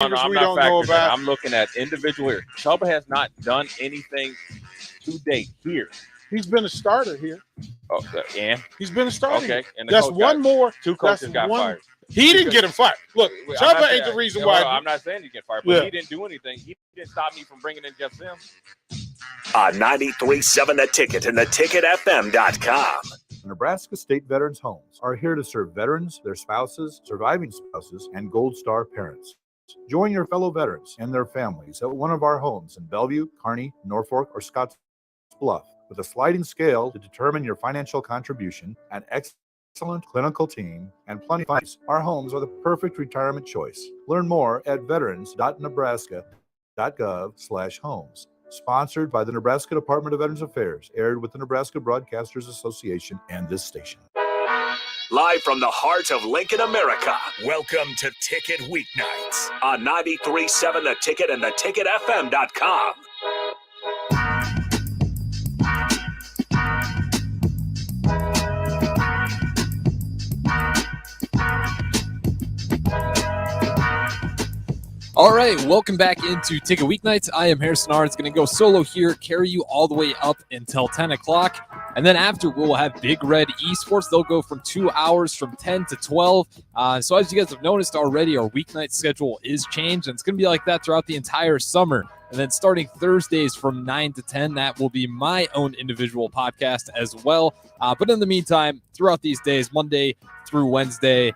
receivers I'm we not don't know factoring that. about. I'm looking at individual here. Chuba has not done anything to date here. He's been a starter here. Oh, and He's been a starter. okay, here. and the That's coach one got, more. two coaches got one, fired. He didn't get him fired. Look, Chuba ain't the reason why. I'm not saying he get fired, but he didn't do anything. He didn't stop me from bringing in Jeff Sims. On 93.7 The Ticket and theticketfm.com. Nebraska State Veterans Homes are here to serve veterans, their spouses, surviving spouses, and Gold Star parents. Join your fellow veterans and their families at one of our homes in Bellevue, Kearney, Norfolk, or Scotts Bluff with a sliding scale to determine your financial contribution, an excellent clinical team, and plenty of funds. Our homes are the perfect retirement choice. Learn more at veterans.nebraska.gov/homes. Sponsored by the Nebraska Department of Veterans Affairs, aired with the Nebraska Broadcasters Association and this station. Live from the heart of Lincoln, America, welcome to Ticket Weeknights on 93.7 The Ticket and theticketfm.com. All right, welcome back into Ticket Weeknights. I am Harrison Arens, going to go solo here, carry you all the way up until 10 o'clock. And then after, we'll have Big Red Esports. They'll go from 2 hours from 10 to 12. So as you guys have noticed already, our weeknight schedule is changed, and it's going to be like that throughout the entire summer. And then starting Thursdays from 9 to 10, that will be my own individual podcast as well. But in the meantime, throughout these days, Monday through Wednesday,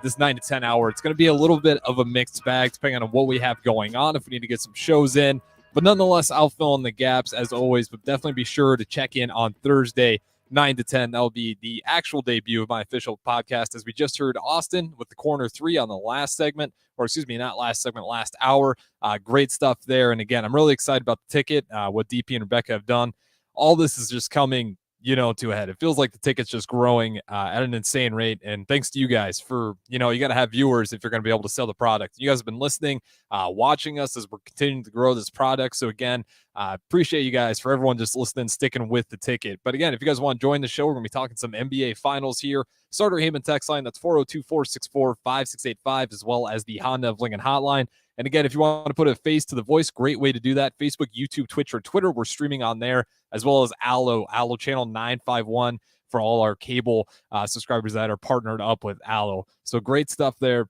this 9 to 10 hour, it's going to be a little bit of a mixed bag depending on what we have going on, if we need to get some shows in. But nonetheless, I'll fill in the gaps as always, but definitely be sure to check in on Thursday, 9 to 10. That'll be the actual debut of my official podcast, as we just heard Austin with the Corner 3 on the last segment, or excuse me, not last segment, last hour. Great stuff there. And again, I'm really excited about the ticket, what DP and Rebecca have done. All this is just coming to a head. It feels like the ticket's just growing at an insane rate. And thanks to you guys for, you got to have viewers if you're going to be able to sell the product. You guys have been listening, watching us as we're continuing to grow this product. So again, appreciate you guys for everyone just listening, sticking with the ticket. But again, if you guys want to join the show, we're going to be talking some NBA finals here. Starter Heyman text line, that's 402-464-5685, as well as the Honda of Lincoln hotline. And again, if you want to put a face to the voice, great way to do that. Facebook, YouTube, Twitch, or Twitter. We're streaming on there, as well as Allo channel 951 for all our cable subscribers that are partnered up with Allo. So great stuff there.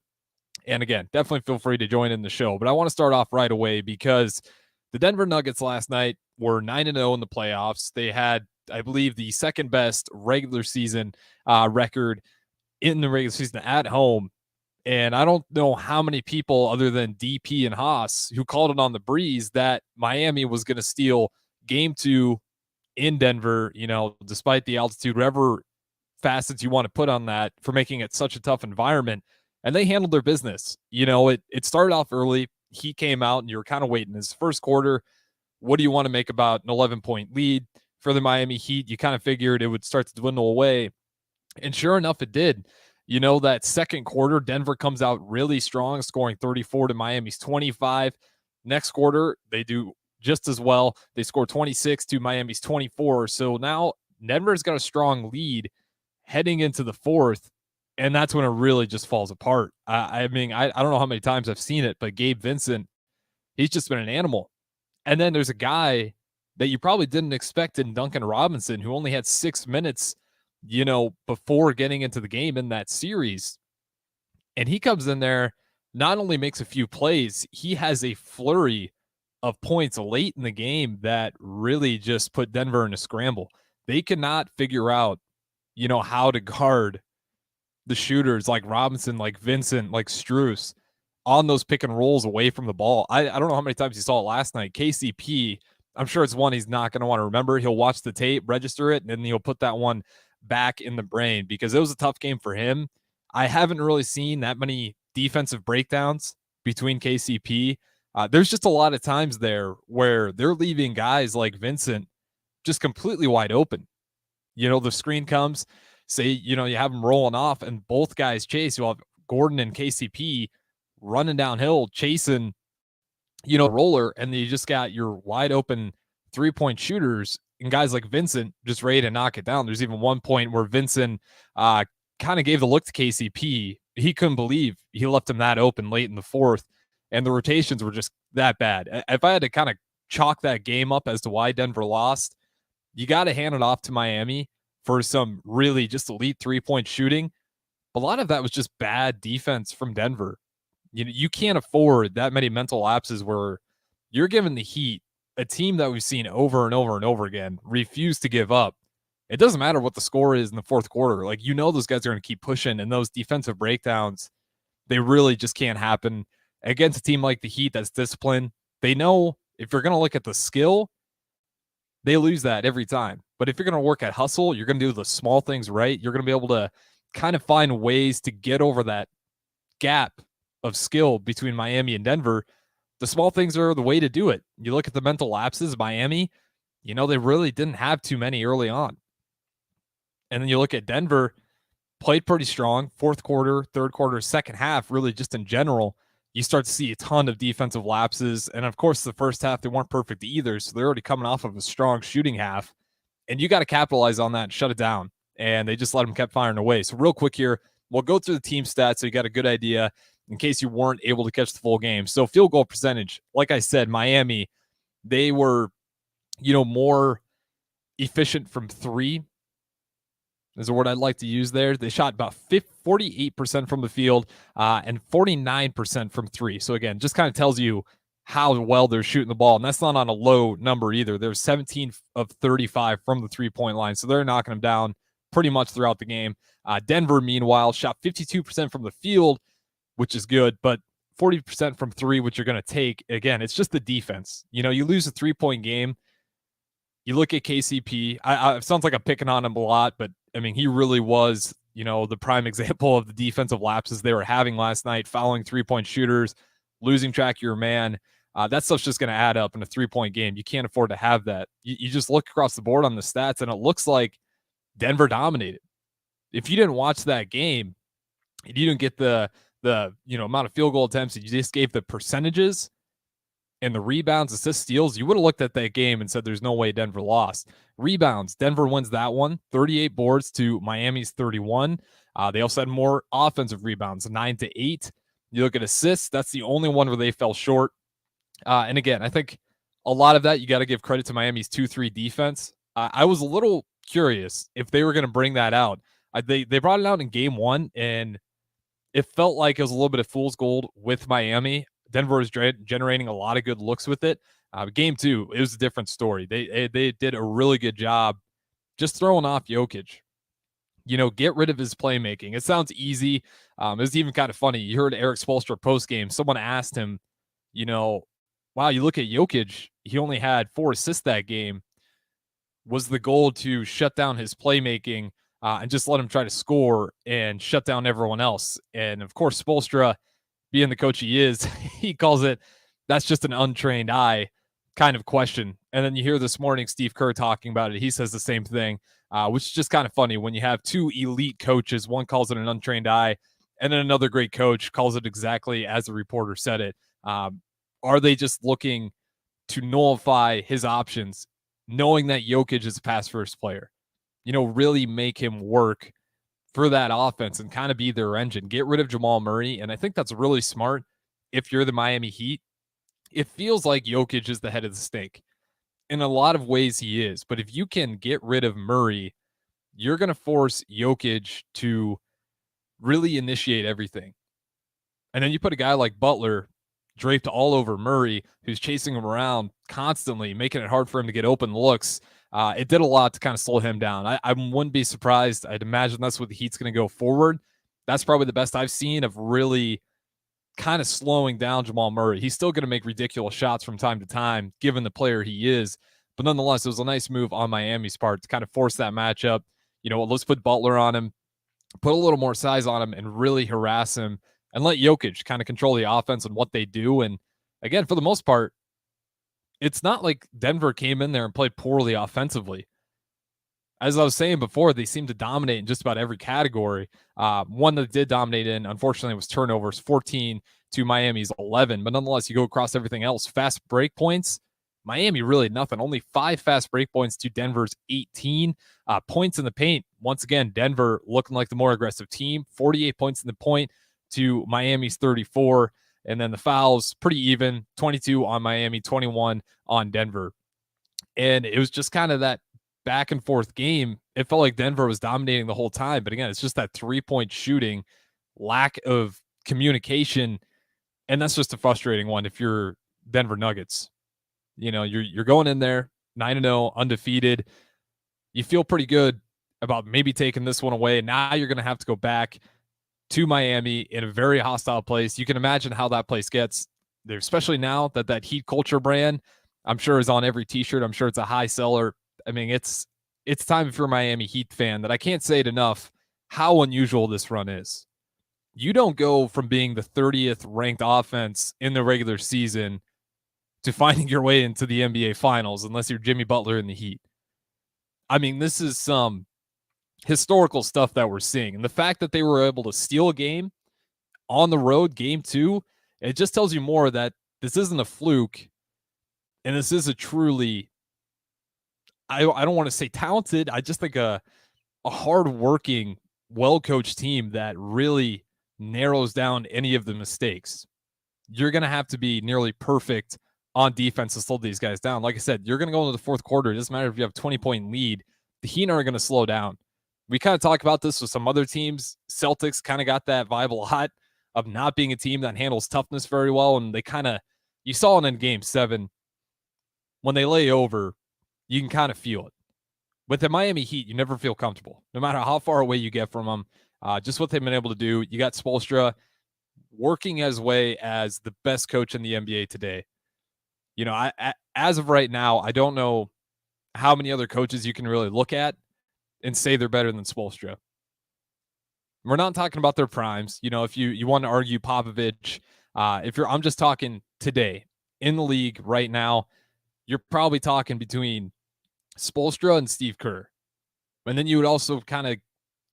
And again, definitely feel free to join in the show. But I want to start off right away because the Denver Nuggets last night were 9-0 in the playoffs. They had, I believe, the second best regular season record in the regular season at home. And I don't know how many people other than DP and Haas who called it on the breeze that Miami was going to steal game 2 in Denver, despite the altitude, whatever facets you want to put on that, for making it such a tough environment. And they handled their business. It started off early. He came out and you were kind of waiting. His first quarter, what do you want to make about an 11-point lead for the Miami Heat? You kind of figured it would start to dwindle away. And sure enough, it did. That second quarter, Denver comes out really strong, scoring 34 to Miami's 25. Next quarter, they do just as well. They score 26 to Miami's 24. So now Denver's got a strong lead heading into the fourth, and that's when it really just falls apart. I don't know how many times I've seen it, but Gabe Vincent, he's just been an animal. And then there's a guy that you probably didn't expect in Duncan Robinson, who only had 6 minutes before getting into the game in that series. And he comes in there, not only makes a few plays, he has a flurry of points late in the game that really just put Denver in a scramble. They cannot figure out, how to guard the shooters like Robinson, like Vincent, like Strus on those pick and rolls away from the ball. I don't know how many times you saw it last night. KCP, I'm sure it's one he's not going to want to remember. He'll watch the tape, register it, and then he'll put that one back in the brain because it was a tough game for him. I haven't really seen that many defensive breakdowns between KCP. There's just a lot of times there where they're leaving guys like Vincent just completely wide open. The screen comes, say, you have them rolling off and both guys chase. You'll have Gordon and KCP running downhill, chasing, roller, and then you just got your wide open 3-point shooters and guys like Vincent just ready to knock it down. There's even one point where Vincent kind of gave the look to KCP. He couldn't believe he left him that open late in the fourth. and the rotations were just that bad. If I had to kind of chalk that game up as to why Denver lost, you got to hand it off to Miami for some really just elite 3-point shooting. A lot of that was just bad defense from Denver. You can't afford that many mental lapses where you're giving the Heat, a team that we've seen over and over and over again, refuse to give up. It doesn't matter what the score is in the fourth quarter. Like, those guys are going to keep pushing, and those defensive breakdowns, they really just can't happen against a team like the Heat that's disciplined. They know if you're going to look at the skill, they lose that every time. But if you're going to work at hustle, you're going to do the small things right. You're going to be able to kind of find ways to get over that gap of skill between Miami and Denver. The small things are the way to do it. You look at the mental lapses, Miami, they really didn't have too many early on. And then you look at Denver, played pretty strong, fourth quarter, third quarter, second half, really just in general, you start to see a ton of defensive lapses. And of course, the first half, they weren't perfect either. So they're already coming off of a strong shooting half. And you got to capitalize on that and shut it down. And they just let them keep firing away. So real quick here, we'll go through the team stats so you got a good idea in case you weren't able to catch the full game. So field goal percentage, like I said, Miami, they were, more efficient from three is a word I'd like to use there. They shot about 48% from the field and 49% from three. So again, just kind of tells you how well they're shooting the ball. And that's not on a low number either. There's 17 of 35 from the 3-point line. So they're knocking them down pretty much throughout the game. Denver, meanwhile, shot 52% from the field, which is good, but 40% from three, which you're going to take. Again, it's just the defense. You lose a 3-point game. You look at KCP. It sounds like I'm picking on him a lot, but I mean, he really was, the prime example of the defensive lapses they were having last night, fouling 3-point shooters, losing track of your man. That stuff's just going to add up in a 3-point game. You can't afford to have that. You just look across the board on the stats, and it looks like Denver dominated. If you didn't watch that game, and you didn't get the amount of field goal attempts, you just gave the percentages and the rebounds, assists, steals, you would have looked at that game and said there's no way Denver lost. Rebounds, Denver wins that one, 38 boards to Miami's 31. They also had more offensive rebounds, 9-8. You look at assists, that's the only one where they fell short. And again, I think a lot of that you got to give credit to Miami's 2-3 defense. I was a little curious if they were going to bring that out. They brought it out in game one, and it felt like it was a little bit of fool's gold with Miami. Denver was generating a lot of good looks with it. Game two, it was a different story. They did a really good job just throwing off Jokic. Get rid of his playmaking. It sounds easy. It was even kind of funny. You heard Eric Spoelstra post-game. Someone asked him, wow, you look at Jokic, he only had 4 assists that game. Was the goal to shut down his playmaking and just let him try to score and shut down everyone else? And of course, Spoelstra, being the coach he is, he calls it, that's just an untrained eye kind of question. And then you hear this morning Steve Kerr talking about it. He says the same thing, which is just kind of funny when you have two elite coaches. One calls it an untrained eye, and then another great coach calls it exactly as the reporter said it. Are they just looking to nullify his options, knowing that Jokic is a pass-first player? Really make him work for that offense and kind of be their engine. Get rid of Jamal Murray, and I think that's really smart if you're the Miami Heat. It feels like Jokic is the head of the snake. In a lot of ways, he is. But if you can get rid of Murray, you're going to force Jokic to really initiate everything. And then you put a guy like Butler draped all over Murray, who's chasing him around constantly, making it hard for him to get open looks. It did a lot to kind of slow him down. I wouldn't be surprised. I'd imagine that's what the Heat's going to go forward. That's probably the best I've seen of really kind of slowing down Jamal Murray. He's still going to make ridiculous shots from time to time, given the player he is. But nonetheless, it was a nice move on Miami's part to kind of force that matchup. Let's put Butler on him, put a little more size on him, and really harass him, and let Jokic kind of control the offense and what they do. And again, for the most part, it's not like Denver came in there and played poorly offensively. As I was saying before, they seem to dominate in just about every category. One that did dominate in, unfortunately, was turnovers, 14 to Miami's 11. But nonetheless, you go across everything else. Fast break points, Miami really nothing. Only 5 fast break points to Denver's 18. Points in the paint, once again, Denver looking like the more aggressive team. 48 points in the point to Miami's 34. And then the fouls, pretty even, 22 on Miami, 21 on Denver. And it was just kind of that back and forth game. It felt like Denver was dominating the whole time. But again, it's just that 3-point shooting, lack of communication. And that's just a frustrating one if you're Denver Nuggets. You're going in there 9-0, undefeated. You feel pretty good about maybe taking this one away. Now you're going to have to go back to Miami in a very hostile place. You can imagine how that place gets there, especially now that Heat culture brand, I'm sure, is on every t-shirt. I'm sure it's a high seller. I mean, it's time if you're a Miami Heat fan that I can't say it enough how unusual this run is. You don't go from being the 30th ranked offense in the regular season to finding your way into the NBA Finals unless you're Jimmy Butler in the Heat. I mean, this is some historical stuff that we're seeing. And the fact that they were able to steal a game on the road, game 2, it just tells you more that this isn't a fluke. And this is a truly, I don't want to say talented, I just think a hard-working, well-coached team that really narrows down any of the mistakes. You're going to have to be nearly perfect on defense to slow these guys down. Like I said, you're going to go into the fourth quarter. It doesn't matter if you have a 20-point lead. The Heat are going to slow down. We kind of talk about this with some other teams. Celtics kind of got that vibe a lot of not being a team that handles toughness very well. And you saw it in game 7. When they lay over, you can kind of feel it. With the Miami Heat, you never feel comfortable, no matter how far away you get from them. Just what they've been able to do. You got Spoelstra working his way as the best coach in the NBA today. As of right now, I don't know how many other coaches you can really look at and say they're better than Spoelstra. We're not talking about their primes. If you want to argue Popovich, I'm just talking today in the league right now, you're probably talking between Spoelstra and Steve Kerr. And then you would also kind of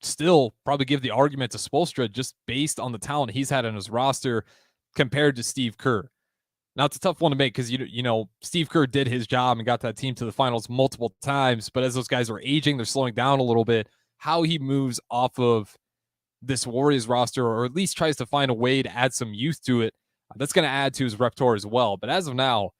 still probably give the argument to Spoelstra just based on the talent he's had on his roster compared to Steve Kerr. Now, it's a tough one to make because, Steve Kerr did his job and got that team to the finals multiple times. But as those guys are aging, they're slowing down a little bit. How he moves off of this Warriors roster, or at least tries to find a way to add some youth to it, that's going to add to his repertoire as well. But as of now,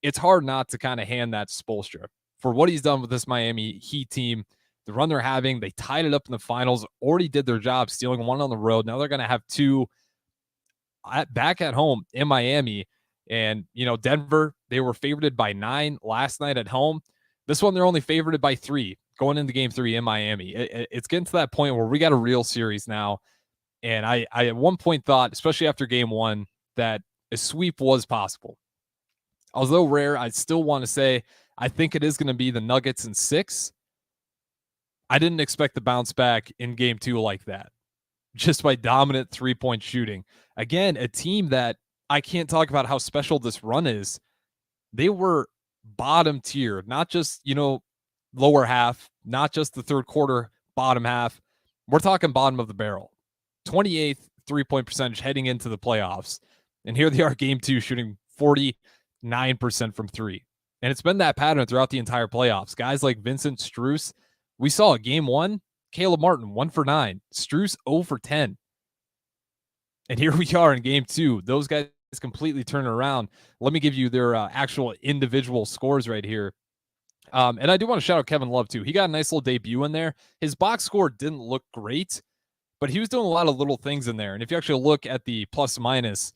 it's hard not to kind of hand that to Spoelstra for what he's done with this Miami Heat team. The run they're having, they tied it up in the finals, already did their job, stealing one on the road. Now they're going to have 2 back at home in Miami. And, Denver, they were favored by 9 last night at home. This one, they're only favored by 3 going into game 3 in Miami. It's getting to that point where we got a real series now. And I at one point thought, especially after game 1, that a sweep was possible. Although rare, I still want to say I think it is going to be the Nuggets in 6. I didn't expect the bounce back in game 2 like that, just by dominant 3-point shooting. Again, a team that I can't talk about how special this run is. They were bottom tier, not just, lower half, not just the third quarter bottom half. We're talking bottom of the barrel. 28th 3-point percentage heading into the playoffs. And here they are, game 2, shooting 49% from 3. And it's been that pattern throughout the entire playoffs. Guys like Vincent Strus, we saw game 1, Caleb Martin, 1 for 9. Strus, 0 for 10. And here we are in game 2. Those guys completely turn around. Let me give you their actual individual scores right here. And I do want to shout out Kevin Love, too. He got a nice little debut in there. His box score didn't look great, but he was doing a lot of little things in there. And if you actually look at the plus minus,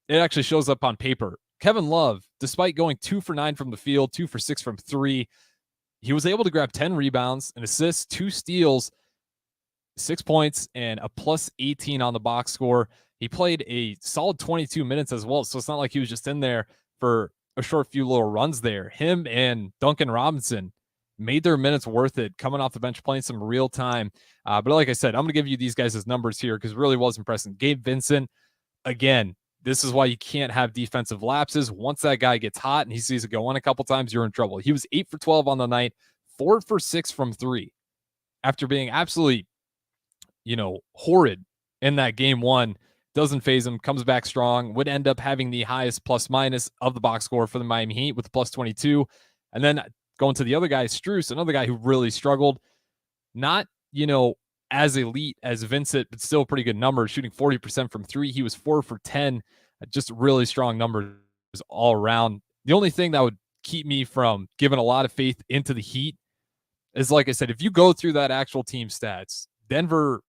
it actually shows up on paper. Kevin Love, despite going 2 for 9 from the field, 2 for 6 from 3, he was able to grab 10 rebounds, an assist, 2 steals, 6 points, and a plus 18 on the box score. He played a solid 22 minutes as well, so it's not like he was just in there for a short few little runs there. Him and Duncan Robinson made their minutes worth it, coming off the bench, playing some real time. But like I said, I'm going to give you these guys' numbers here because it really was impressive. Gabe Vincent, again, this is why you can't have defensive lapses. Once that guy gets hot and he sees it go on a couple times, you're in trouble. He was 8 for 12 on the night, 4 for 6 from 3. After being absolutely, horrid in that game 1, doesn't phase him, comes back strong, would end up having the highest plus minus of the box score for the Miami Heat with plus 22. And then going to the other guy, Strus, another guy who really struggled. Not, as elite as Vincent, but still pretty good numbers, shooting 40% from 3. He was 4 for 10 Just really strong numbers all around. The only thing that would keep me from giving a lot of faith into the Heat is, like I said, if you go through that actual team stats, Denver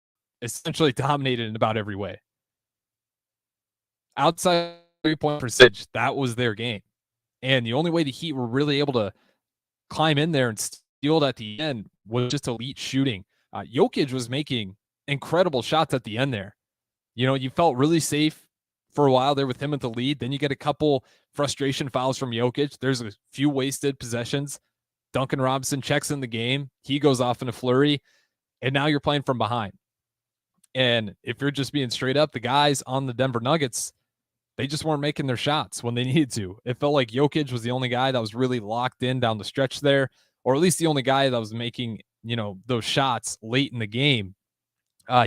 essentially dominated in about every way. Outside 3-point percentage, that was their game. And the only way the Heat were really able to climb in there and steal it at the end was just elite shooting. Jokic was making incredible shots at the end there. You know, you felt really safe for a while there with him at the lead. Then you get a couple frustration fouls from Jokic. There's a few wasted possessions. Duncan Robinson checks in the game. He goes off in a flurry. And now you're playing from behind. And if you're just being straight up, the guys on the Denver Nuggets, they just weren't making their shots when they needed to. It felt like Jokic was the only guy that was really locked in down the stretch there, or at least the only guy that was making, you know, those shots late in the game.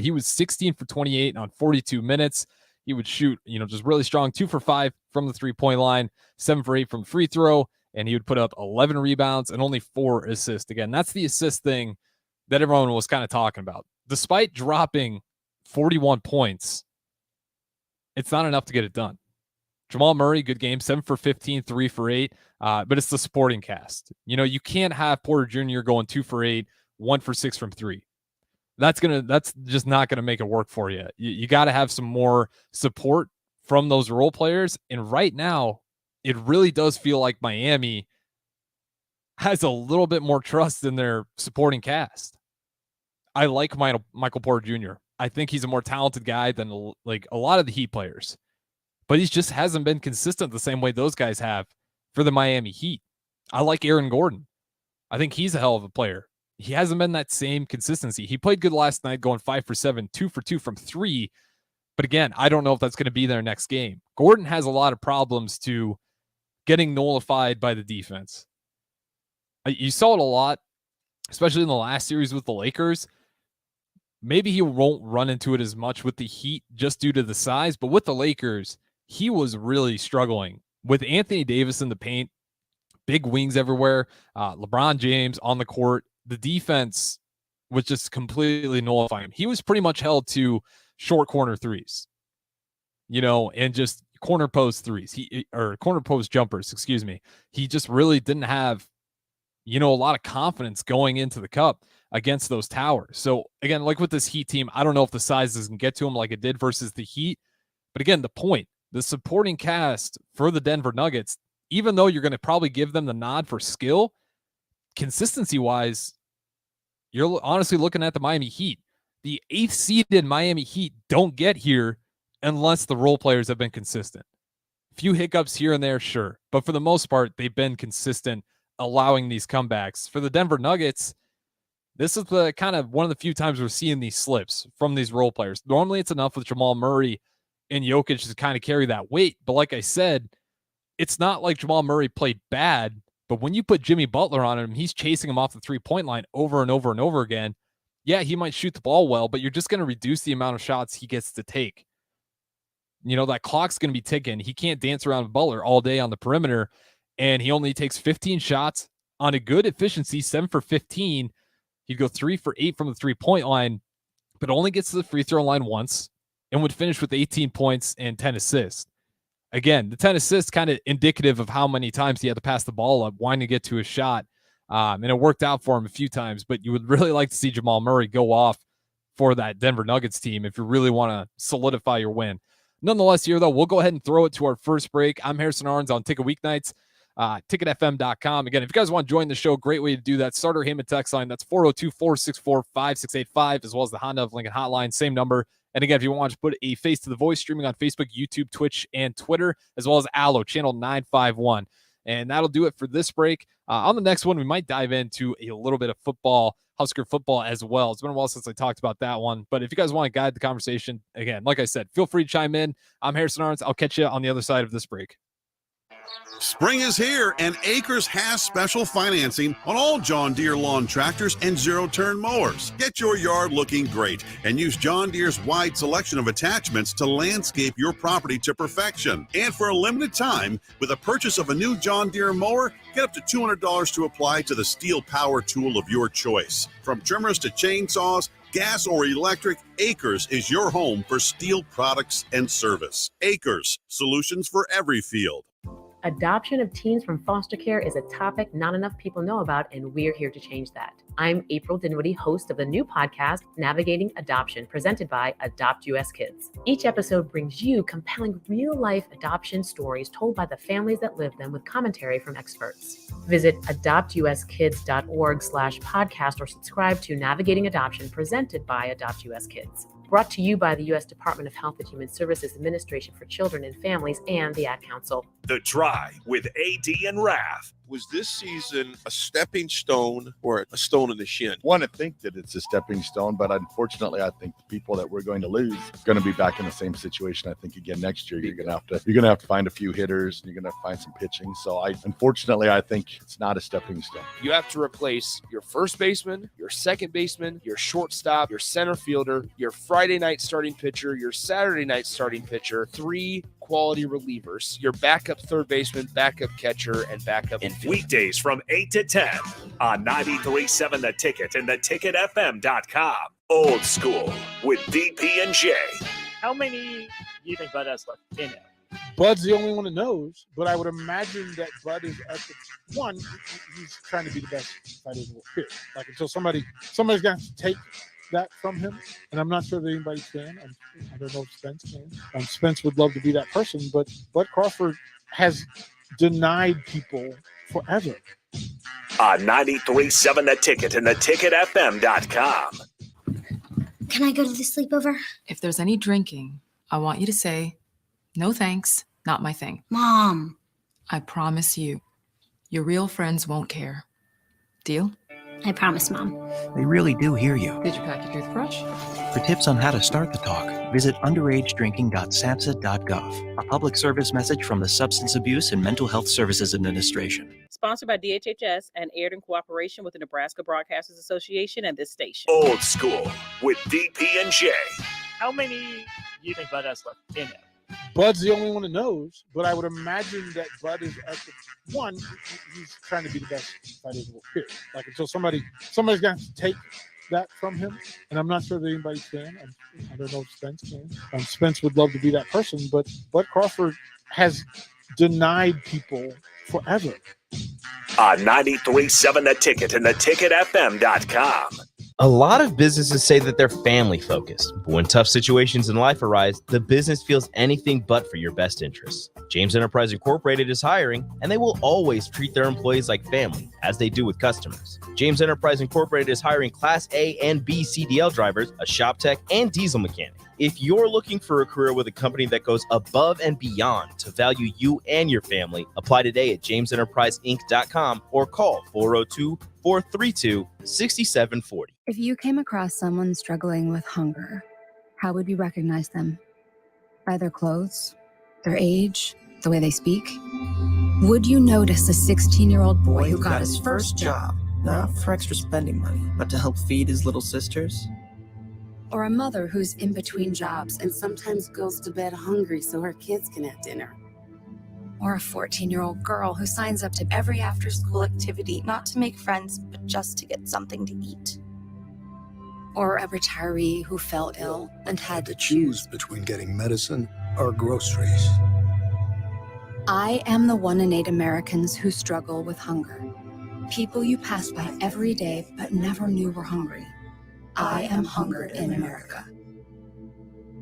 He was 16 for 28 on 42 minutes. He would shoot, you know, just really strong, 2 for 5 from the 3-point line, 7 for 8 from free throw, and he would put up 11 rebounds and only 4 assists. Again, that's the assist thing that everyone was kind of talking about. Despite dropping 41 points, it's not enough to get it done. Jamal Murray, good game, 7 for 15, 3 for 8, but it's the supporting cast. You know, you can't have Porter Jr. going 2 for 8, 1 for 6 from 3. That's just not gonna make it work for you. You got to have some more support from those role players. And right now, it really does feel like Miami has a little bit more trust in their supporting cast. I like Michael Porter Jr. I think he's a more talented guy than like a lot of the Heat players, but he just hasn't been consistent the same way those guys have for the Miami Heat. I like Aaron Gordon. I think he's a hell of a player. He hasn't been that same consistency. He played good last night, going 5 for 7, 2 for 2 from 3. But again, I don't know if that's going to be their next game. Gordon has a lot of problems to getting nullified by the defense. You saw it a lot, especially in the last series with the Lakers. Maybe he won't run into it as much with the Heat just due to the size, but with the Lakers, he was really struggling. With Anthony Davis in the paint, big wings everywhere, LeBron James on the court, the defense was just completely nullifying him. He was pretty much held to short corner threes, you know, and just corner post threes, or corner post jumpers, excuse me. He just really didn't have, you know, a lot of confidence going into the cup against those towers. So again, like with this Heat team, I don't know if the size doesn't get to him like it did versus the Heat. But again, the supporting cast for the Denver Nuggets, even though you're going to probably give them the nod for skill, consistency wise, you're honestly looking at the Miami Heat. The 8th seeded Miami Heat don't get here unless the role players have been consistent. A few hiccups here and there, sure. But for the most part, they've been consistent, allowing these comebacks. For the Denver Nuggets, this is the kind of one of the few times we're seeing these slips from these role players. Normally it's enough with Jamal Murray and Jokic to kind of carry that weight. But like I said, it's not like Jamal Murray played bad, but when you put Jimmy Butler on him, he's chasing him off the 3-point line over and over and over again. Yeah, he might shoot the ball well, but you're just going to reduce the amount of shots he gets to take. You know, that clock's going to be ticking. He can't dance around with Butler all day on the perimeter, and he only takes 15 shots on a good efficiency, 7 for 15. He'd go 3 for 8 from the 3-point line, but only gets to the free throw line once and would finish with 18 points and 10 assists. Again, the 10 assists kind of indicative of how many times he had to pass the ball up, wanting to get to a shot. And it worked out for him a few times, but you would really like to see Jamal Murray go off for that Denver Nuggets team if you really want to solidify your win. Nonetheless, here, though, we'll go ahead and throw it to our first break. I'm Harrison Arens on Ticket Weeknights, ticketfm.com. Again, if you guys want to join the show, great way to do that. Starter Heyman text line, that's 402-464-5685, as well as the Honda of Lincoln hotline, same number. And again, if you want to put a face to the voice, streaming on Facebook, YouTube, Twitch, and Twitter, as well as Allo, channel 951. And that'll do it for this break. On the next one, we might dive into a little bit of football, Husker football as well. It's been a while since I talked about that one. But if you guys want to guide the conversation, again, like I said, feel free to chime in. I'm Harrison Arens. I'll catch you on the other side of this break. Spring is here, and Acres has special financing on all John Deere lawn tractors and zero-turn mowers. Get your yard looking great and use John Deere's wide selection of attachments to landscape your property to perfection. And for a limited time, with a purchase of a new John Deere mower, get up to $200 to apply to the steel power tool of your choice. From trimmers to chainsaws, gas or electric, Acres is your home for steel products and service. Acres, solutions for every field. Adoption of teens from foster care is a topic not enough people know about, and we're here to change that. I'm April Dinwiddie, host of the new podcast, Navigating Adoption, presented by Adopt US Kids. Each episode brings you compelling real-life adoption stories told by the families that live them with commentary from experts. Visit adoptuskids.org/podcast or subscribe to Navigating Adoption, presented by Adopt US Kids. Brought to you by the U.S. Department of Health and Human Services Administration for Children and Families and the Ad Council. The Drive with AD and Raph. Was this season a stepping stone or a stone in the shin? Want to think that it's a stepping stone, but unfortunately, I think the people that we're going to lose are going to be back in the same situation. I think again next year you're going to have to find a few hitters and you're going to have to find some pitching. So unfortunately, I think it's not a stepping stone. You have to replace your first baseman, your second baseman, your shortstop, your center fielder, your Friday night starting pitcher, your Saturday night starting pitcher, 3 quality relievers, your backup third baseman, backup catcher, and backup infielder. Weekdays from 8 to 10 on 93.7 The Ticket and theticketfm.com. Old School with DP and J. How many do you think Bud has left in it? Bud's the only one that knows, but I would imagine that Bud is at the one. He's trying to be the best fighter in the world. Period. Like until somebody's got to take that from him, and I'm not sure that anybody can. I don't know if Spence can. Spence would love to be that person, but Bud Crawford has denied people forever. On 93.7 The Ticket and theticketfm.com. Can I go to the sleepover? If there's any drinking, I want you to say, no thanks, not my thing. Mom. I promise you, your real friends won't care. Deal? I promise, Mom. They really do hear you. Did you pack your toothbrush? For tips on how to start the talk, visit underagedrinking.samhsa.gov. A public service message from the Substance Abuse and Mental Health Services Administration. Sponsored by DHHS and aired in cooperation with the Nebraska Broadcasters Association and this station. Old School with DP and J. How many do you think Bud has left in it? Bud's the only one that knows, but I would imagine that Bud is at the one. He's trying to be the best fighter in the world. Period. Like until somebody's got to take that from him, and I'm not sure that anybody can. I don't know if Spence can. Spence would love to be that person, but Bud Crawford has denied people forever. On 93.7 The Ticket and theticketfm.com. A lot of businesses say that they're family focused, but when tough situations in life arise, the business feels anything but for your best interests. James Enterprise Incorporated is hiring, and they will always treat their employees like family, as they do with customers. James Enterprise Incorporated is hiring Class A and B CDL drivers, a shop tech, and diesel mechanic. If you're looking for a career with a company that goes above and beyond to value you and your family, apply today at jamesenterpriseinc.com or call 402-432-6740. If you came across someone struggling with hunger, how would you recognize them? By their clothes, their age, the way they speak? Would you notice a 16-year-old boy who got his first job, not for extra spending money, but to help feed his little sisters? Or a mother who's in between jobs and sometimes goes to bed hungry so her kids can have dinner? Or a 14-year-old girl who signs up to every after-school activity, not to make friends, but just to get something to eat? Or a retiree who fell ill and had to choose between getting medicine or groceries. I am the 1 in 8 Americans who struggle with hunger. People you pass by every day but never knew were hungry. I am hunger in America.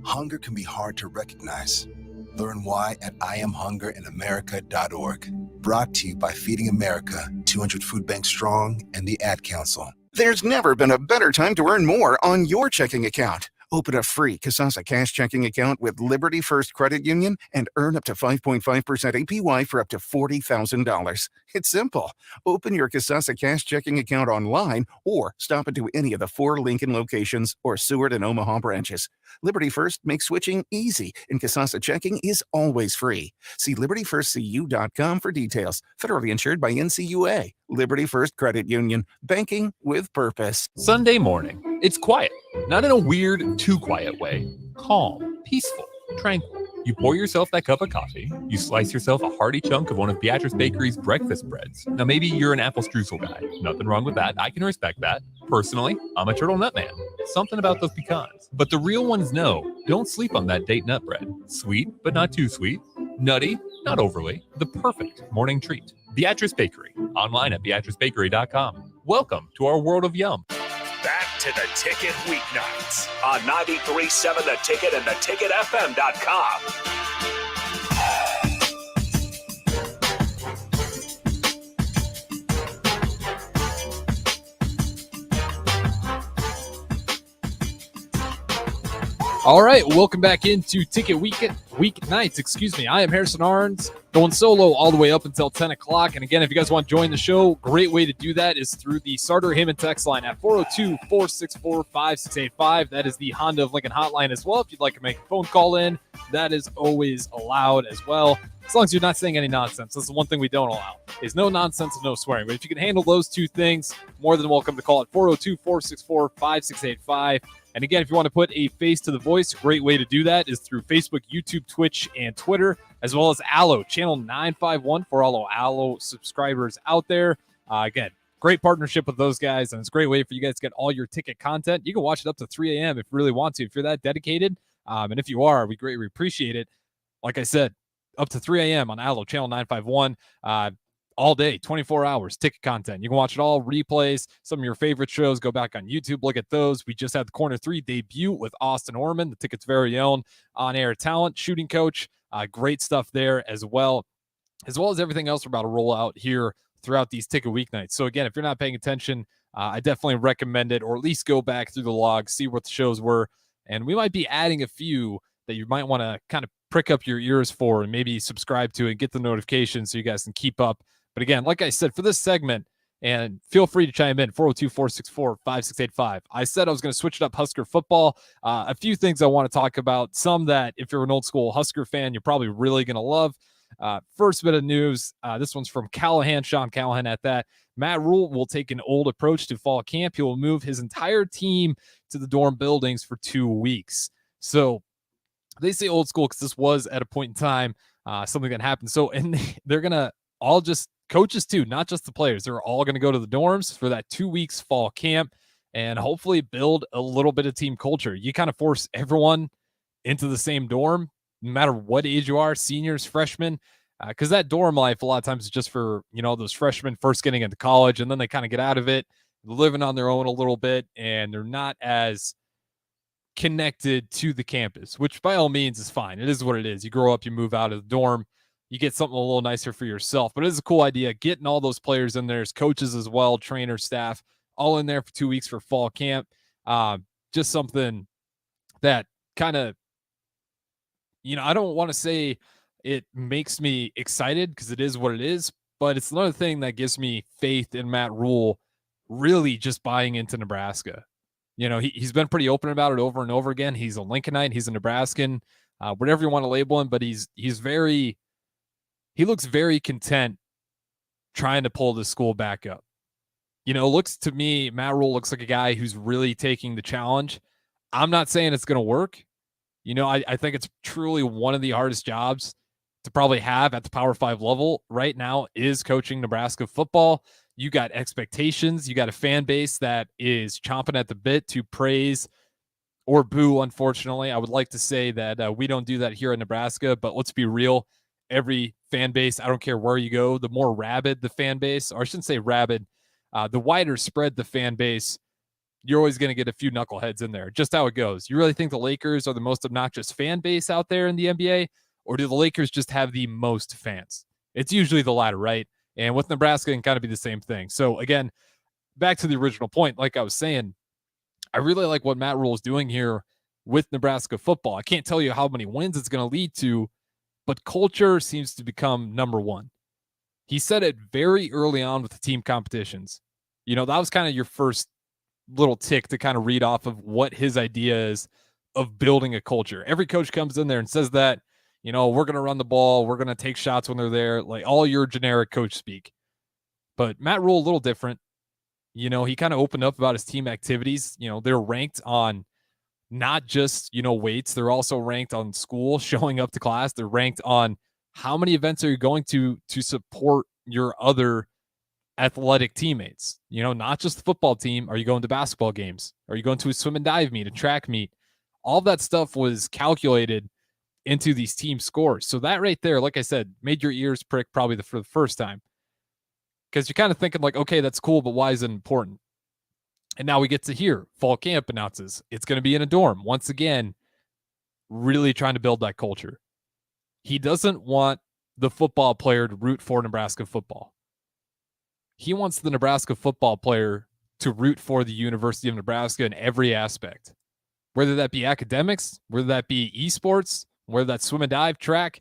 Hunger can be hard to recognize. Learn why at IamHungerInAmerica.org. Brought to you by Feeding America, 200 Food Banks Strong, and the Ad Council. There's never been a better time to earn more on your checking account. Open a free Kasasa Cash checking account with Liberty First Credit Union and earn up to 5.5% APY for up to $40,000. It's simple. Open your Kasasa Cash checking account online or stop into any of the 4 Lincoln locations or Seward and Omaha branches. Liberty First makes switching easy, and Kasasa checking is always free. See libertyfirstcu.com for details. Federally insured by NCUA. Liberty First Credit Union. Banking with purpose. Sunday morning. It's quiet. Not in a weird, too quiet way. Calm, peaceful, tranquil. You pour yourself that cup of coffee. You slice yourself a hearty chunk of one of Beatrice Bakery's breakfast breads. Now, maybe you're an apple streusel guy. Nothing wrong with that. I can respect that. Personally, I'm a turtle nut man. Something about those pecans. But the real ones know, don't sleep on that date nut bread. Sweet, but not too sweet. Nutty, not overly. The perfect morning treat. Beatrice Bakery. Online at beatricebakery.com. Welcome to our world of yum. Back to the Ticket Weeknights on 93.7 The Ticket and theticketfm.com. All right, welcome back into Ticket Weeknights. I am Harrison Arens, going solo all the way up until 10 o'clock. And again, if you guys want to join the show, great way to do that is through the Starter Heyman text line at 402-464-5685. That is the Honda of Lincoln hotline as well. If you'd like to make a phone call in, that is always allowed as well, as long as you're not saying any nonsense. That's the one thing we don't allow, is no nonsense and no swearing. But if you can handle those two things, more than welcome to call at 402-464-5685. And again, if you want to put a face to the voice, a great way to do that is through Facebook, YouTube, Twitch, and Twitter, as well as Allo, channel 951 for all Allo subscribers out there. Again, great partnership with those guys, and it's a great way for you guys to get all your ticket content. You can watch it up to 3 a.m. if you really want to, if you're that dedicated. And if you are, we greatly appreciate it. Like I said, up to 3 a.m. on Allo, channel 951. All day, 24 hours, ticket content. You can watch it all, replays, some of your favorite shows. Go back on YouTube, look at those. We just had the Corner 3 debut with Austin Orman, the Ticket's very own on-air talent, shooting coach. Great stuff there as well as everything else we're about to roll out here throughout these Ticket Weeknights. So again, if you're not paying attention, I definitely recommend it, or at least go back through the logs, see what the shows were. And we might be adding a few that you might want to kind of prick up your ears for and maybe subscribe to and get the notifications so you guys can keep up. But again, like I said, for this segment, and feel free to chime in, 402-464-5685. I said I was going to switch it up Husker football. A few things I want to talk about, some that if you're an old school Husker fan, you're probably really going to love. First bit of news, this one's from Callahan, Sean Callahan at that. Matt Rule will take an old approach to fall camp. He will move his entire team to the dorm buildings for 2 weeks. So they say old school because this was at a point in time something that happened. So, and they're going to all just coaches too, not just the players. They're all going to go to the dorms for that 2 weeks fall camp and hopefully build a little bit of team culture. You kind of force everyone into the same dorm, no matter what age you are, seniors, freshmen, because that dorm life a lot of times is just for, those freshmen first getting into college, and then they kind of get out of it, living on their own a little bit, and they're not as connected to the campus, which by all means is fine. It is what it is. You grow up, you move out of the dorm, you get something a little nicer for yourself. But it is a cool idea, getting all those players in there as coaches as well, trainers, staff, all in there for 2 weeks for fall camp. Just something that kind of, I don't want to say it makes me excited because it is what it is, but it's another thing that gives me faith in Matt Rule really just buying into Nebraska. He's been pretty open about it over and over again. He's a Lincolnite, he's a Nebraskan, whatever you want to label him, but he looks very content trying to pull the school back up. Looks to me, Matt Rule looks like a guy who's really taking the challenge. I'm not saying it's going to work. I think it's truly one of the hardest jobs to probably have at the Power 5 level right now is coaching Nebraska football. You got expectations. You got a fan base that is chomping at the bit to praise or boo, unfortunately. I would like to say that we don't do that here in Nebraska, but let's be real. Every fan base, I don't care where you go, the more rabid the fan base, or I shouldn't say rabid, the wider spread the fan base, you're always going to get a few knuckleheads in there. Just how it goes. You really think the Lakers are the most obnoxious fan base out there in the NBA, or do the Lakers just have the most fans? It's usually the latter, right? And with Nebraska, it can kind of be the same thing. So again, back to the original point, like I was saying, I really like what Matt Rule is doing here with Nebraska football. I can't tell you how many wins it's going to lead to, but culture seems to become number one. He said it very early on with the team competitions. That was kind of your first little tick to kind of read off of what his idea is of building a culture. Every coach comes in there and says that, we're going to run the ball, we're going to take shots when they're there, like all your generic coach speak. But Matt Rule, a little different. He kind of opened up about his team activities. They're ranked on not just, weights. They're also ranked on school, showing up to class. They're ranked on how many events are you going to support your other athletic teammates, not just the football team. Are you going to basketball games? Are you going to a swim and dive meet, a track meet? All that stuff was calculated into these team scores. So that right there, like I said, made your ears prick probably for the first time. Because you're kind of thinking like, okay, that's cool, but why is it important? And now we get to hear fall camp announces it's going to be in a dorm. Once again, really trying to build that culture. He doesn't want the football player to root for Nebraska football. He wants the Nebraska football player to root for the University of Nebraska in every aspect, whether that be academics, whether that be esports, whether that's swim and dive, track,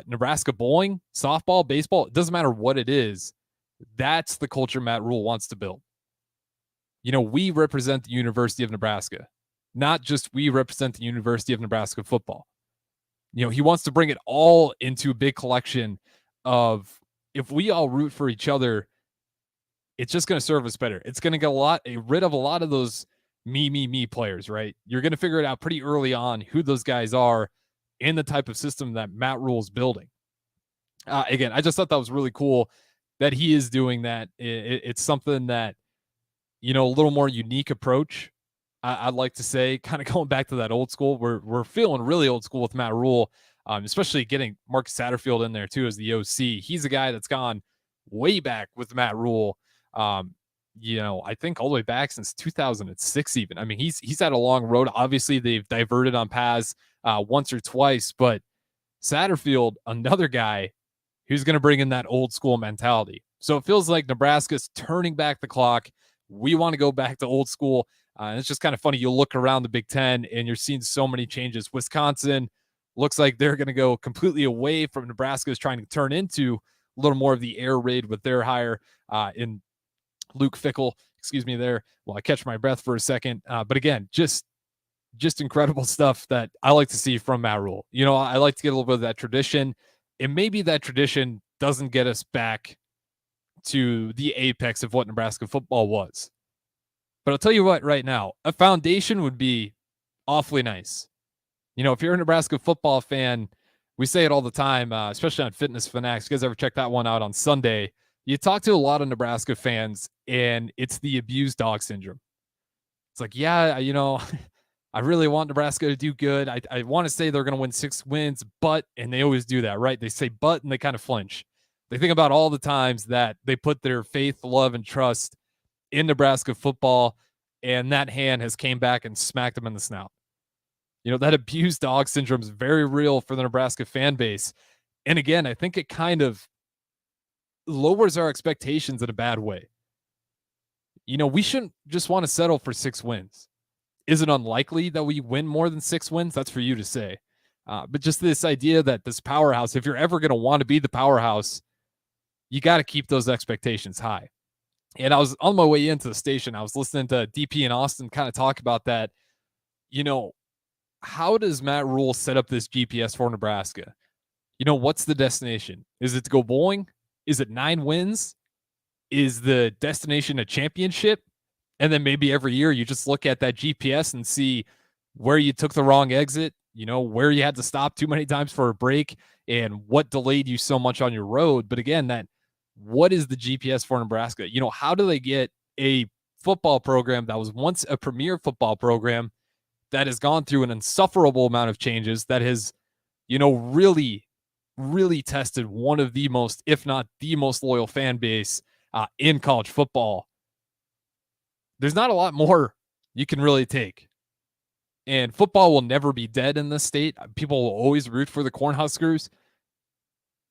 Nebraska bowling, softball, baseball. It doesn't matter what it is. That's the culture Matt Rule wants to build. We represent the University of Nebraska, not just we represent the University of Nebraska football. He wants to bring it all into a big collection of, if we all root for each other, it's just going to serve us better. It's going to get rid of a lot of those me players, right? You're going to figure it out pretty early on who those guys are in the type of system that Matt Rule is building. Again, I just thought that was really cool that he is doing that. It's something that, a little more unique approach. I'd like to say, kind of going back to that old school. We're feeling really old school with Matt Rule, especially getting Mark Satterfield in there too as the OC. He's a guy that's gone way back with Matt Rule. I think all the way back since 2006 even. I mean, he's had a long road. Obviously, they've diverted on paths once or twice, but Satterfield, another guy who's going to bring in that old school mentality. So it feels like Nebraska's turning back the clock. We want to go back to old school. And it's just kind of funny. You look around the Big Ten and you're seeing so many changes. Wisconsin looks like they're going to go completely away from Nebraska's trying to turn into a little more of the air raid with their hire in Luke Fickell. Excuse me there. Well, I catch my breath for a second. But again, just incredible stuff that I like to see from Matt Rule. I like to get a little bit of that tradition. And maybe that tradition doesn't get us back to the apex of what Nebraska football was. But I'll tell you what, right now, a foundation would be awfully nice. If you're a Nebraska football fan, we say it all the time, especially on Fitness Fanatics. You guys ever check that one out on Sunday? You talk to a lot of Nebraska fans, and it's the abused dog syndrome. It's like, yeah, I really want Nebraska to do good. I want to say they're going to win 6 wins, but, and they always do that, right? They say but, and they kind of flinch. They think about all the times that they put their faith, love, and trust in Nebraska football, and that hand has came back and smacked them in the snout. That abused dog syndrome is very real for the Nebraska fan base. And again, I think it kind of lowers our expectations in a bad way. We shouldn't just want to settle for 6 wins. Is it unlikely that we win more than 6 wins? That's for you to say. But just this idea that this powerhouse, if you're ever going to want to be the powerhouse, you got to keep those expectations high. And I was on my way into the station. I was listening to DP and Austin kind of talk about that. How does Matt Rule set up this GPS for Nebraska? What's the destination? Is it to go bowling? Is it 9 wins? Is the destination a championship? And then maybe every year you just look at that GPS and see where you took the wrong exit, where you had to stop too many times for a break, and what delayed you so much on your road. But again, what is the GPS for Nebraska? How do they get a football program that was once a premier football program that has gone through an insufferable amount of changes, that has, really, really tested one of the most, if not the most loyal fan base in college football? There's not a lot more you can really take. And football will never be dead in this state. People will always root for the Cornhuskers,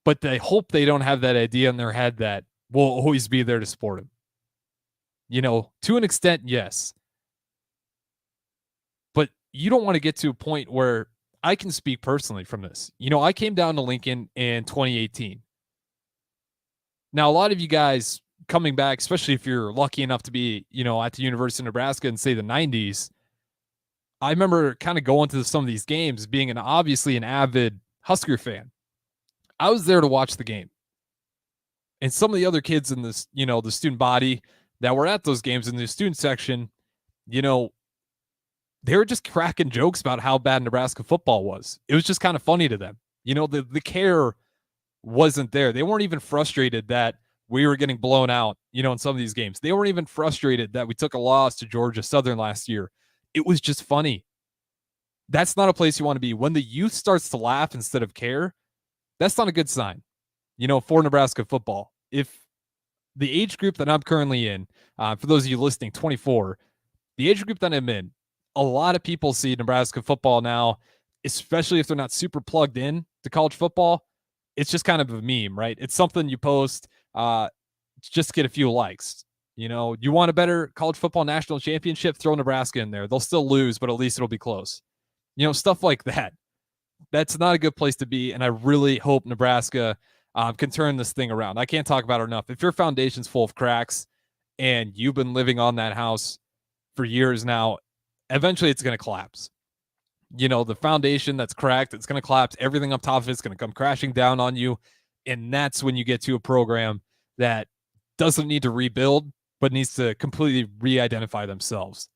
but they hope they don't have that idea in their head that we'll always be there to support them. To an extent, yes. But you don't want to get to a point where, I can speak personally from this. I came down to Lincoln in 2018. Now, a lot of you guys coming back, especially if you're lucky enough to be, at the University of Nebraska in, say, the 90s, I remember kind of going to some of these games, being obviously an avid Husker fan. I was there to watch the game. And some of the other kids in this, the student body that were at those games in the student section, they were just cracking jokes about how bad Nebraska football was. It was just kind of funny to them. The care wasn't there. They weren't even frustrated that we were getting blown out, in some of these games. They weren't even frustrated that we took a loss to Georgia Southern last year. It was just funny. That's not a place you want to be. When the youth starts to laugh instead of care, that's not a good sign, for Nebraska football. If the age group that I'm currently in, for those of you listening, 24, the age group that I'm in, a lot of people see Nebraska football now, especially if they're not super plugged in to college football. It's just kind of a meme, right? It's something you post just to get a few likes. You want a better college football national championship, throw Nebraska in there. They'll still lose, but at least it'll be close. Stuff like that. That's not a good place to be, and I really hope Nebraska can turn this thing around. I can't talk about it enough. If your foundation's full of cracks and you've been living on that house for years now, eventually it's going to collapse. The foundation that's cracked, it's going to collapse. Everything up top of it's going to come crashing down on you, and that's when you get to a program that doesn't need to rebuild, but needs to completely re-identify themselves.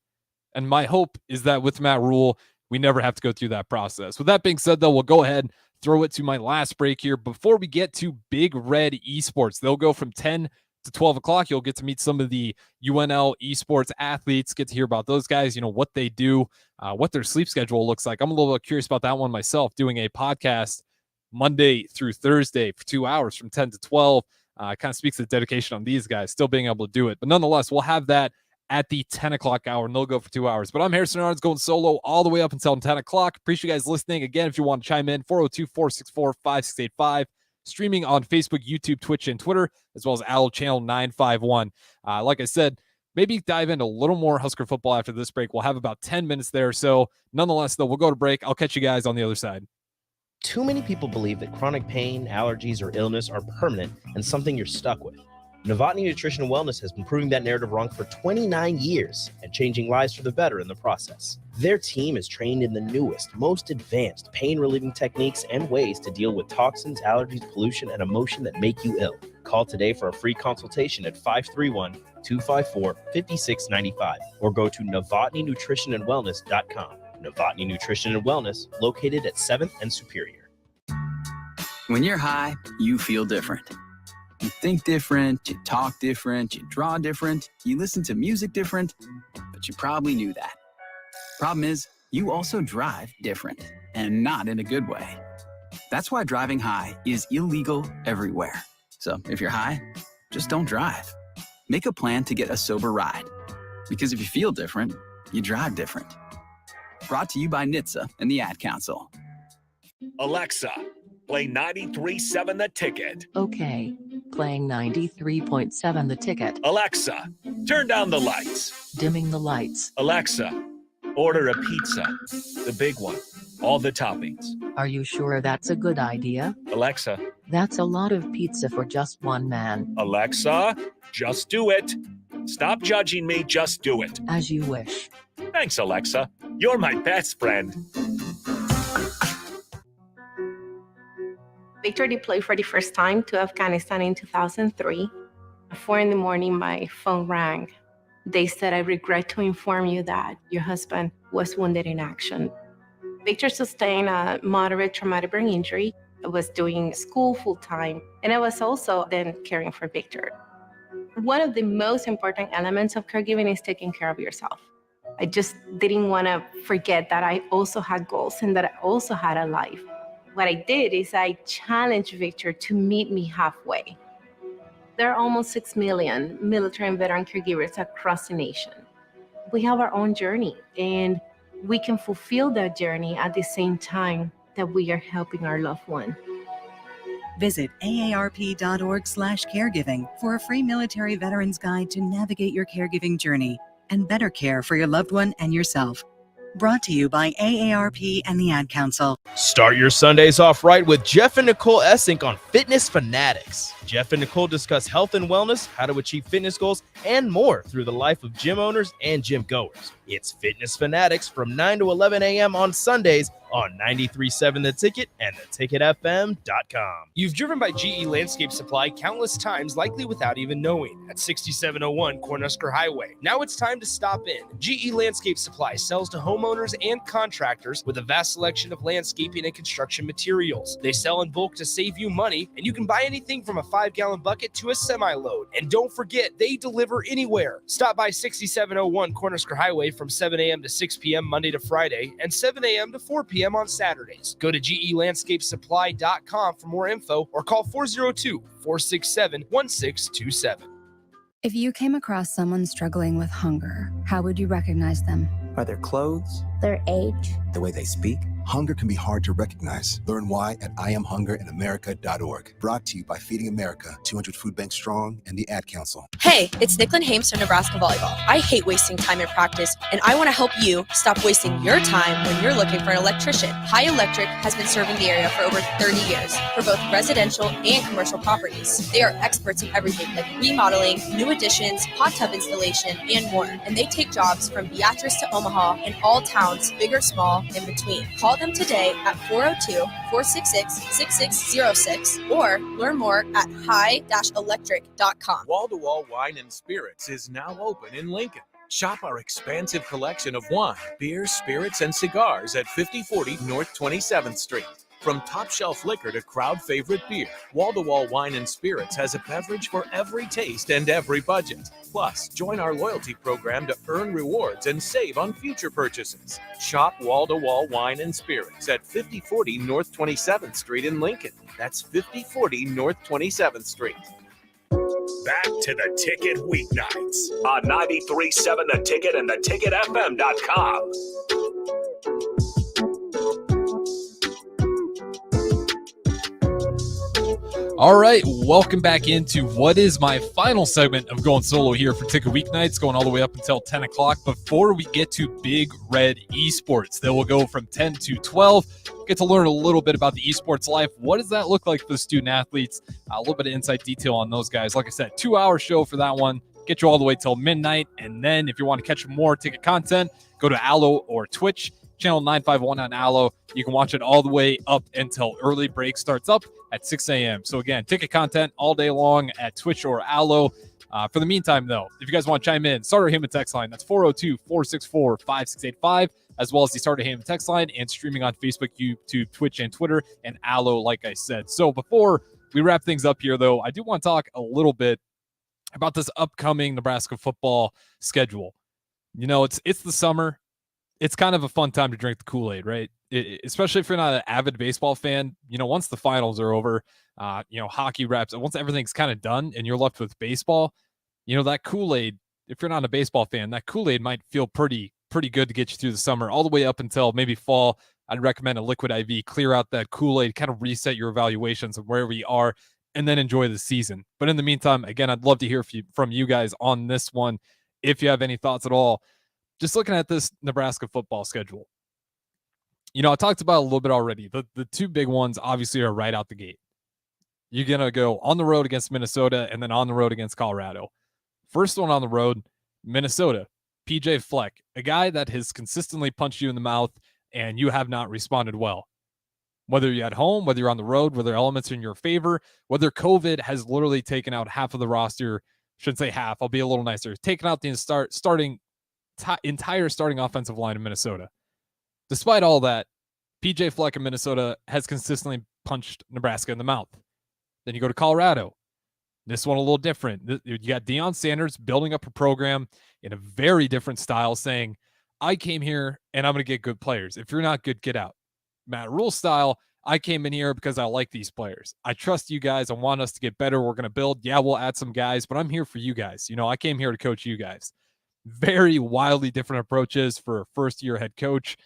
And my hope is that with Matt Rule, we never have to go through that process. With that being said, though, we'll go ahead and throw it to my last break here before we get to Big Red Esports. They'll go from 10 to 12 o'clock. You'll get to meet some of the UNL esports athletes, get to hear about those guys, what they do, what their sleep schedule looks like. I'm a little curious about that one myself, doing a podcast Monday through Thursday for 2 hours from 10 to 12. Kind of speaks to the dedication on these guys still being able to do it. But nonetheless, we'll have that at the 10 o'clock hour, and they'll go for 2 hours. But I'm Harrison Arens, going solo all the way up until 10 o'clock. Appreciate you guys listening. Again, if you want to chime in, 402-464-5685. Streaming on Facebook, YouTube, Twitch, and Twitter, as well as Allo Channel 951. Like I said, maybe dive into a little more Husker football after this break. We'll have about 10 minutes there. So nonetheless, though, we'll go to break. I'll catch you guys on the other side. Too many people believe that chronic pain, allergies, or illness are permanent and something you're stuck with. Novotny Nutrition and Wellness has been proving that narrative wrong for 29 years and changing lives for the better in the process. Their team is trained in the newest, most advanced pain-relieving techniques and ways to deal with toxins, allergies, pollution, and emotion that make you ill. Call today for a free consultation at 531-254-5695 or go to novotnynutritionandwellness.com. Novotny Nutrition and Wellness, located at 7th and Superior. When you're high, you feel different. You think different, you talk different, you draw different, you listen to music different, but you probably knew that. Problem is, you also drive different, and not in a good way. That's why driving high is illegal everywhere. So if you're high, just don't drive. Make a plan to get a sober ride. Because if you feel different, you drive different. Brought to you by NHTSA and the Ad Council. Alexa, play 93.7 The Ticket. Okay, playing 93.7 The Ticket. Alexa, turn down the lights. Dimming the lights. Alexa, order a pizza, the big one, all the toppings. Are you sure that's a good idea? Alexa. That's a lot of pizza for just one man. Alexa, just do it. Stop judging me, just do it. As you wish. Thanks, Alexa. You're my best friend. Victor deployed for the first time to Afghanistan in 2003. At 4 a.m, my phone rang. They said, "I regret to inform you that your husband was wounded in action." Victor sustained a moderate traumatic brain injury. I was doing school full-time, and I was also then caring for Victor. One of the most important elements of caregiving is taking care of yourself. I just didn't want to forget that I also had goals and that I also had a life. What I did is I challenged Victor to meet me halfway. There are almost 6 million military and veteran caregivers across the nation. We have our own journey, and we can fulfill that journey at the same time that we are helping our loved one. Visit aarp.org/caregiving for a free military veterans guide to navigate your caregiving journey and better care for your loved one and yourself. Brought to you by AARP and the Ad Council. Start your Sundays off right with Jeff and Nicole Essink on Fitness Fanatics. Jeff and Nicole discuss health and wellness, how to achieve fitness goals, and more through the life of gym owners and gym goers. It's Fitness Fanatics from 9 to 11 a.m. on Sundays on 93.7 The Ticket and theticketfm.com. You've driven by GE Landscape Supply countless times, likely without even knowing, at 6701 Cornhusker Highway. Now it's time to stop in. GE Landscape Supply sells to homeowners and contractors with a vast selection of landscaping and construction materials. They sell in bulk to save you money, and you can buy anything from a 5-gallon bucket to a semi-load. And don't forget, they deliver anywhere. Stop by 6701 Cornhusker Highway from 7 a.m. to 6 p.m. Monday to Friday and 7 a.m. to 4 p.m. on Saturdays. Go to GELandscapeSupply.com for more info or call 402-467-1627. If you came across someone struggling with hunger, how would you recognize them? By their clothes, Their age? The way they speak, hunger can be hard to recognize. Learn why at IamHungerInAmerica.org. Brought to you by Feeding America, 200 Food Banks Strong, and the Ad Council. Hey, it's Nicklin Hames from Nebraska Volleyball. I hate wasting time in practice, and I want to help you stop wasting your time when you're looking for an electrician. High Electric has been serving the area for over 30 years for both residential and commercial properties. They are experts in everything like remodeling, new additions, hot tub installation, and more. And they take jobs from Beatrice to Omaha and all towns, big or small, in between. Call them today at 402-466-6606 or learn more at high-electric.com. Wall-to-Wall Wine and Spirits is now open in Lincoln. Shop our expansive collection of wine, beer, spirits, and cigars at 5040 North 27th Street. From top-shelf liquor to crowd-favorite beer, Wall-to-Wall Wine and Spirits has a beverage for every taste and every budget. Plus, join our loyalty program to earn rewards and save on future purchases. Shop Wall-to-Wall Wine and Spirits at 5040 North 27th Street in Lincoln. That's 5040 North 27th Street. Back to the Ticket Weeknights on 93.7 The Ticket and theticketfm.com. All right, welcome back into what is my final segment of going solo here for Ticket Weeknights, going all the way up until 10 o'clock before we get to Big Red Esports. That will go from 10 to 12. Get to learn a little bit about the esports life. What does that look like for the student athletes? A little bit of inside detail on those guys. Like I said, 2-hour show for that one. Get you all the way till midnight. And then if you want to catch more Ticket content, go to Allo or Twitch. Channel 951 on Allo. You can watch it all the way up until early break starts up at 6 a.m. So again, Ticket content all day long at Twitch or Allo. For the meantime, though, if you guys want to chime in, Starter Heyman text line. That's 402-464-5685, as well as the Starter Heyman text line and streaming on Facebook, YouTube, Twitch, and Twitter, and Allo, like I said. So before we wrap things up here, though, I do want to talk a little bit about this upcoming Nebraska football schedule. You know, it's the summer. It's kind of a fun time to drink the Kool-Aid, right? Especially if you're not an avid baseball fan. You know, once the finals are over, hockey wraps, once everything's kind of done and you're left with baseball, you know, that Kool-Aid, if you're not a baseball fan, that Kool-Aid might feel pretty good to get you through the summer, all the way up until maybe fall. I'd recommend a liquid IV, clear out that Kool-Aid, kind of reset your evaluations of where we are, and then enjoy the season. But in the meantime, again, I'd love to hear from you guys on this one. If you have any thoughts at all, just looking at this Nebraska football schedule. You know, I talked about a little bit already. The two big ones obviously are right out the gate. You're going to go on the road against Minnesota and then on the road against Colorado. First one on the road, Minnesota, PJ Fleck, a guy that has consistently punched you in the mouth and you have not responded well. Whether you're at home, whether you're on the road, whether elements are in your favor, whether COVID has literally taken out half of the roster, shouldn't say half, I'll be a little nicer, taken out the entire starting offensive line of Minnesota. Despite all that, PJ Fleck in Minnesota has consistently punched Nebraska in the mouth. Then you go to Colorado. This one a little different. You got Deion Sanders building up a program in a very different style, saying, I came here and I'm going to get good players. If you're not good, get out. Matt Rule style, I came in here because I like these players. I trust you guys. I want us to get better. We're going to build. Yeah, we'll add some guys, but I'm here for you guys. You know, I came here to coach you guys. Very wildly different approaches for a first-year head coach.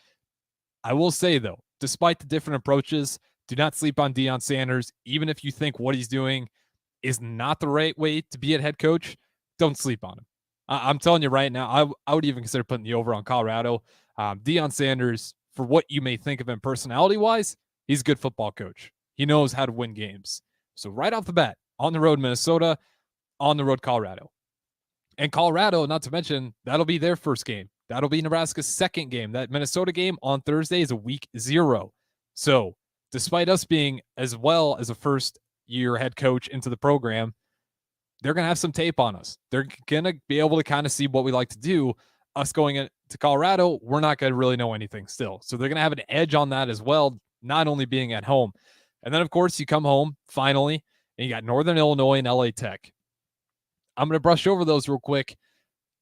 I will say, though, despite the different approaches, do not sleep on Deion Sanders. Even if you think what he's doing is not the right way to be a head coach, don't sleep on him. I'm telling you right now, I would even consider putting the over on Colorado. Deion Sanders, for what you may think of him personality-wise, he's a good football coach. He knows how to win games. So right off the bat, on the road Minnesota, on the road Colorado. And Colorado, not to mention, that'll be their first game. That'll be Nebraska's second game. That Minnesota game on Thursday is a week 0. So despite us being as well as a first-year head coach into the program, they're going to have some tape on us. They're going to be able to kind of see what we like to do. Us going into Colorado, we're not going to really know anything still. So they're going to have an edge on that as well, not only being at home. And then, of course, you come home finally, and you got Northern Illinois and LA Tech. I'm going to brush over those real quick,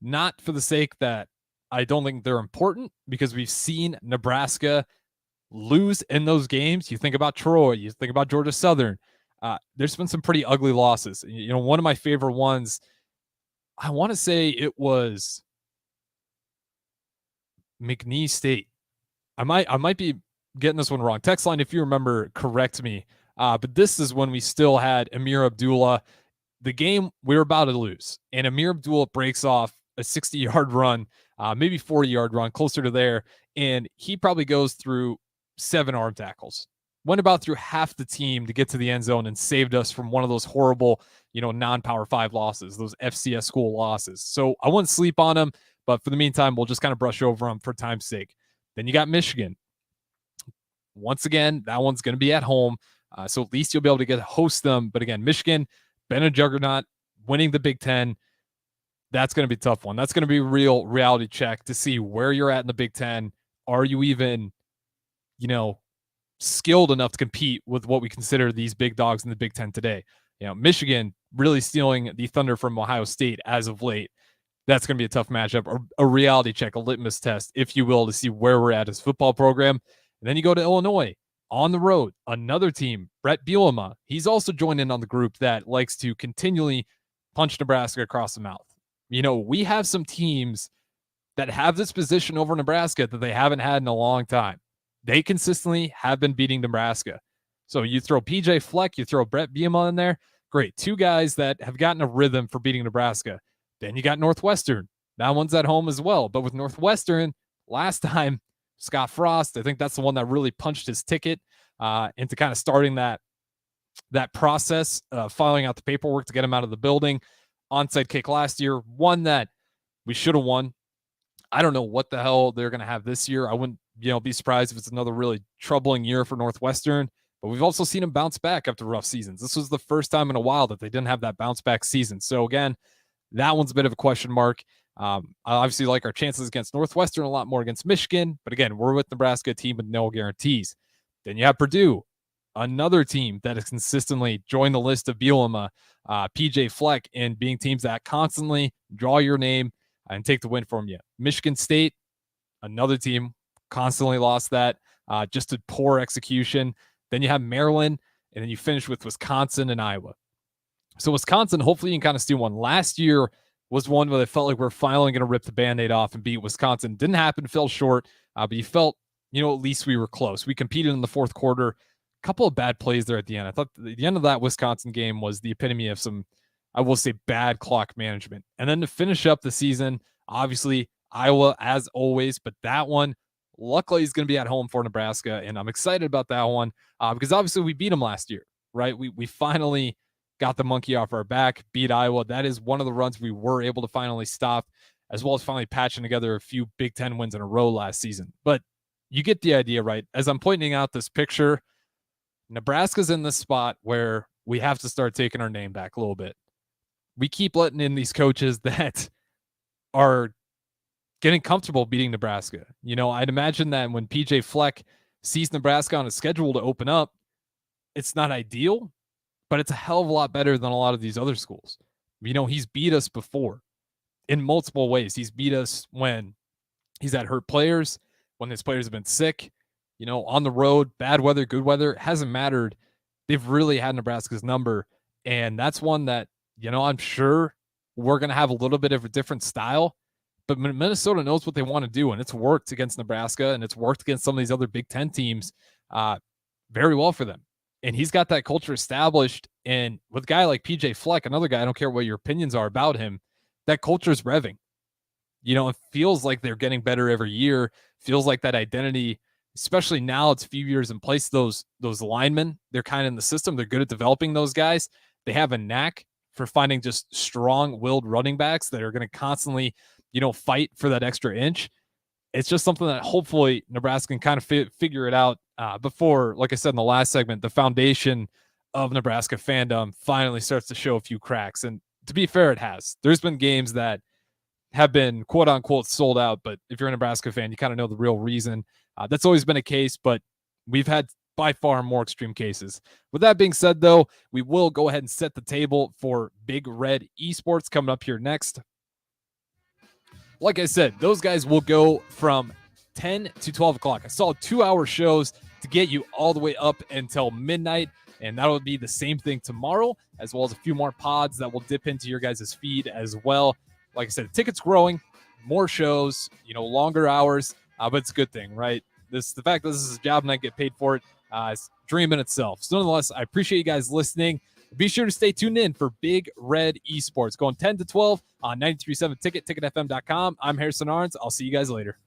not for the sake that I don't think they're important, because we've seen Nebraska lose in those games. You think about Troy, you think about Georgia Southern. There's been some pretty ugly losses. One of my favorite ones, I want to say it was McNeese State. I might be getting this one wrong. Text line, if you remember, correct me. But this is when we still had Amir Abdullah. The game we were about to lose, and Amir Abdullah breaks off a 60-yard run, maybe 40-yard run, closer to there, and he probably goes through 7 arm tackles. Went about through half the team to get to the end zone and saved us from one of those horrible, non-Power 5 losses, those FCS school losses. So I wouldn't sleep on him, but for the meantime, we'll just kind of brush over them for time's sake. Then you got Michigan. Once again, that one's going to be at home, so at least you'll be able to get to host them. But again, Michigan, been a juggernaut, winning the Big Ten. That's going to be a tough one. That's going to be a real reality check to see where you're at in the Big Ten. Are you even, skilled enough to compete with what we consider these big dogs in the Big Ten today? Michigan really stealing the thunder from Ohio State as of late. That's going to be a tough matchup, a reality check, a litmus test, if you will, to see where we're at as a football program. And then you go to Illinois on the road, another team, Brett Bielema. He's also joined in on the group that likes to continually punch Nebraska across the mouth. We have some teams that have this position over Nebraska that they haven't had in a long time. They consistently have been beating Nebraska. So you throw PJ Fleck, you throw Brett Bielema in there. Great. 2 guys that have gotten a rhythm for beating Nebraska. Then you got Northwestern. That one's at home as well. But with Northwestern, last time, Scott Frost, I think that's the one that really punched his ticket into kind of starting that process, filing out the paperwork to get him out of the building. Onside kick last year, one that we should have won. I don't know what the hell they're going to have this year. I wouldn't be surprised if it's another really troubling year for Northwestern. But we've also seen them bounce back after rough seasons. This was the first time in a while that they didn't have that bounce back season. So again, that one's a bit of a question mark. I obviously like our chances against Northwestern a lot more against Michigan. But again, we're with Nebraska, a team with no guarantees. Then you have Purdue, another team that has consistently joined the list of Bielema, PJ Fleck, and being teams that constantly draw your name and take the win from you. Michigan State, another team, constantly lost that, just a poor execution. Then you have Maryland, and then you finish with Wisconsin and Iowa. So Wisconsin, hopefully you can kind of steal one. Last year was one where they felt like we're finally going to rip the Band-Aid off and beat Wisconsin. Didn't happen, fell short, but you felt, at least we were close. We competed in the fourth quarter. A couple of bad plays there at the end. I thought the end of that Wisconsin game was the epitome of some, I will say, bad clock management. And then to finish up the season, obviously Iowa as always, but that one, luckily, is going to be at home for Nebraska, and I'm excited about that one because obviously we beat them last year, right? We finally got the monkey off our back, beat Iowa. That is one of the runs we were able to finally stop, as well as finally patching together a few Big Ten wins in a row last season. But you get the idea, right? As I'm pointing out this picture, Nebraska's in this spot where we have to start taking our name back a little bit. We keep letting in these coaches that are getting comfortable beating Nebraska. I'd imagine that when PJ Fleck sees Nebraska on a schedule to open up, it's not ideal, but it's a hell of a lot better than a lot of these other schools. He's beat us before in multiple ways. He's beat us when he's had hurt players, when his players have been sick, on the road, bad weather, good weather, it hasn't mattered. They've really had Nebraska's number. And that's one that, I'm sure we're going to have a little bit of a different style. But Minnesota knows what they want to do, and it's worked against Nebraska, and it's worked against some of these other Big Ten teams very well for them. And he's got that culture established. And with a guy like PJ Fleck, another guy, I don't care what your opinions are about him, that culture is revving. It feels like they're getting better every year. Feels like that identity, especially now it's a few years in place, those linemen, they're kind of in the system. They're good at developing those guys. They have a knack for finding just strong-willed running backs that are going to constantly fight for that extra inch. It's just something that hopefully Nebraska can kind of figure it out before, like I said in the last segment, the foundation of Nebraska fandom finally starts to show a few cracks. And to be fair, it has. There's been games that have been quote unquote sold out, but if you're a Nebraska fan, you kind of know the real reason. That's always been a case, but we've had by far more extreme cases. With that being said, though, we will go ahead and set the table for Big Red Esports coming up here next. Like I said, those guys will go from 10 to 12 o'clock. I saw 2-hour shows to get you all the way up until midnight, and that will be the same thing tomorrow, as well as a few more pods that will dip into your guys' feed as well. Like I said, the ticket's growing, more shows, longer hours, but it's a good thing, right? The fact that this is a job and I get paid for it, it's a dream in itself. So nonetheless, I appreciate you guys listening. Be sure to stay tuned in for Big Red Esports going 10 to 12 on 93.7 Ticket, ticketfm.com. I'm Harrison Arens. I'll see you guys later.